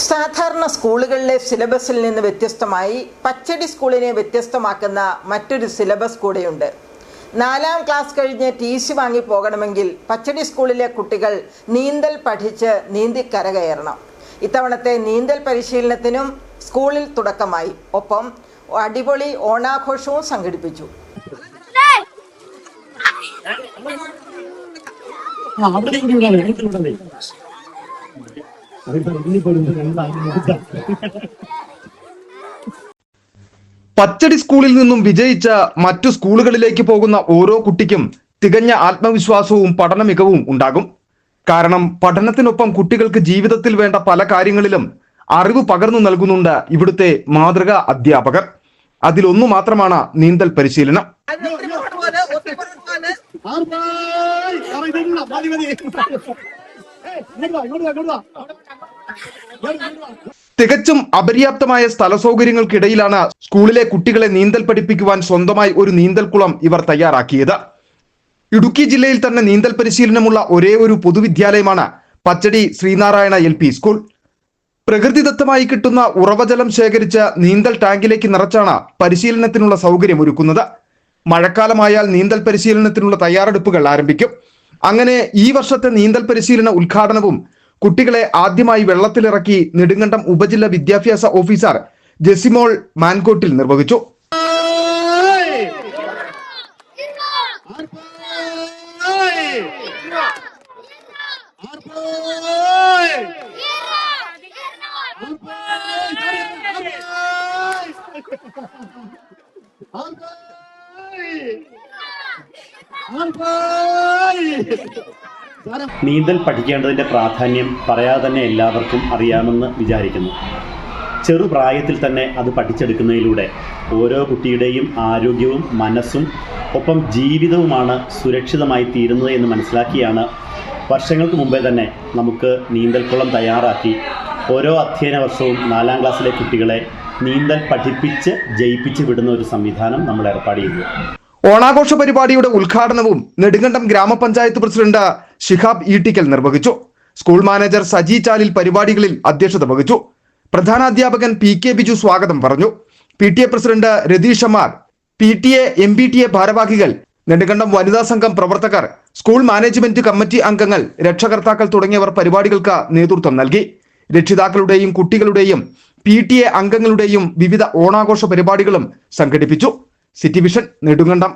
സാധാരണ സ്കൂളുകളിലെ സിലബസിൽ നിന്ന് വ്യത്യസ്തമായി പച്ചടി സ്കൂളിനെ വ്യത്യസ്തമാക്കുന്ന മറ്റൊരു സിലബസ് കൂടെയുണ്ട്. 4ാം ക്ലാസ് കഴിഞ്ഞ് TC വാങ്ങി പോകണമെങ്കിൽ പച്ചടി സ്കൂളിലെ കുട്ടികൾ നീന്തൽ പഠിച്ച് നീന്തി കരകയറണം. ഇത്തവണത്തെ നീന്തൽ പരിശീലനത്തിനും സ്കൂളിൽ തുടക്കമായി. ഒപ്പം അടിപൊളി ഓണാഘോഷവും സംഘടിപ്പിച്ചു. പച്ചടി സ്കൂളിൽ നിന്നും വിജയിച്ച മറ്റു സ്കൂളുകളിലേക്ക് പോകുന്ന ഓരോ കുട്ടിക്കും തികഞ്ഞ ആത്മവിശ്വാസവും പഠന മികവും ഉണ്ടാകും. കാരണം പഠനത്തിനൊപ്പം കുട്ടികൾക്ക് ജീവിതത്തിൽ വേണ്ട പല കാര്യങ്ങളിലും അറിവ് പകർന്നു നൽകുന്നുണ്ട് ഇവിടുത്തെ മാതൃകാ അധ്യാപകർ. അതിലൊന്നു മാത്രമാണ് നീന്തൽ പരിശീലനം. തികച്ചും അപര്യാപ്തമായ സ്ഥല സൗകര്യങ്ങൾക്കിടയിലാണ് സ്കൂളിലെ കുട്ടികളെ നീന്തൽ പഠിപ്പിക്കുവാൻ സ്വന്തമായി ഒരു നീന്തൽക്കുളം ഇവർ തയ്യാറാക്കിയത്. ഇടുക്കി ജില്ലയിൽ തന്നെ നീന്തൽ പരിശീലനമുള്ള ഒരേ ഒരു പൊതുവിദ്യാലയമാണ് പച്ചടി ശ്രീനാരായണ LP സ്കൂൾ. പ്രകൃതിദത്തമായി കിട്ടുന്ന ഉറവജലം ശേഖരിച്ച് നീന്തൽ ടാങ്കിലേക്ക് നിറച്ചാണ് പരിശീലനത്തിനുള്ള സൗകര്യം ഒരുക്കുന്നത്. മഴക്കാലമായാൽ നീന്തൽ പരിശീലനത്തിനുള്ള തയ്യാറെടുപ്പുകൾ ആരംഭിക്കും. അങ്ങനെ ഈ വർഷത്തെ നീന്തൽ പരിശീലന ഉദ്ഘാടനവും കുട്ടികളെ ആദ്യമായി വെള്ളത്തിലിറക്കി നെടുങ്കണ്ടം ഉപജില്ലാ വിദ്യാഭ്യാസ ഓഫീസർ ജെസിമോൾ മാൻകോട്ടിൽ നിർവഹിച്ചു. നീന്തൽ പഠിക്കേണ്ടതിൻ്റെ പ്രാധാന്യം പറയാതെ തന്നെ എല്ലാവർക്കും അറിയാമെന്ന് വിചാരിക്കുന്നു. ചെറുപ്രായത്തിൽ തന്നെ അത് പഠിച്ചെടുക്കുന്നതിലൂടെ ഓരോ കുട്ടിയുടെയും ആരോഗ്യവും മനസ്സും ഒപ്പം ജീവിതവുമാണ് സുരക്ഷിതമായി തീരുന്നത് എന്ന് മനസ്സിലാക്കിയാണ് വർഷങ്ങൾക്ക് മുമ്പേ തന്നെ നമുക്ക് നീന്തൽക്കുളം തയ്യാറാക്കി ഓരോ അധ്യയന വർഷവും 4ാം ക്ലാസ്സിലെ കുട്ടികളെ നീന്തൽ പഠിപ്പിച്ച് ജയിപ്പിച്ച് വിടുന്ന ഒരു സംവിധാനം നമ്മൾ ഏർപ്പാട് ചെയ്തു. ഓണാഘോഷ പരിപാടിയുടെ ഉദ്ഘാടനവും നെടുങ്കണ്ടം ഗ്രാമപഞ്ചായത്ത് പ്രസിഡന്റ് ഷിഹാബ് ഈട്ടിക്കൽ നിർവഹിച്ചു. സ്കൂൾ മാനേജർ സജി ചാലിൽ പരിപാടികളിൽ അധ്യക്ഷത വഹിച്ചു. പ്രധാനാധ്യാപകൻ PK ബിജു സ്വാഗതം പറഞ്ഞു. PTA president Ratheesh Amar, PTA MPTA ഭാരവാഹികൾ, നെടുങ്കണ്ടം വനിതാ സംഘം പ്രവർത്തകർ, സ്കൂൾ മാനേജ്മെന്റ് കമ്മിറ്റി അംഗങ്ങൾ, രക്ഷകർത്താക്കൾ തുടങ്ങിയവർ പരിപാടികൾക്ക് നേതൃത്വം നൽകി. രക്ഷിതാക്കളുടെയും കുട്ടികളുടെയും PTA അംഗങ്ങളുടെയും വിവിധ ഓണാഘോഷ പരിപാടികളും സംഘടിപ്പിച്ചു. City vision Nedumkandam.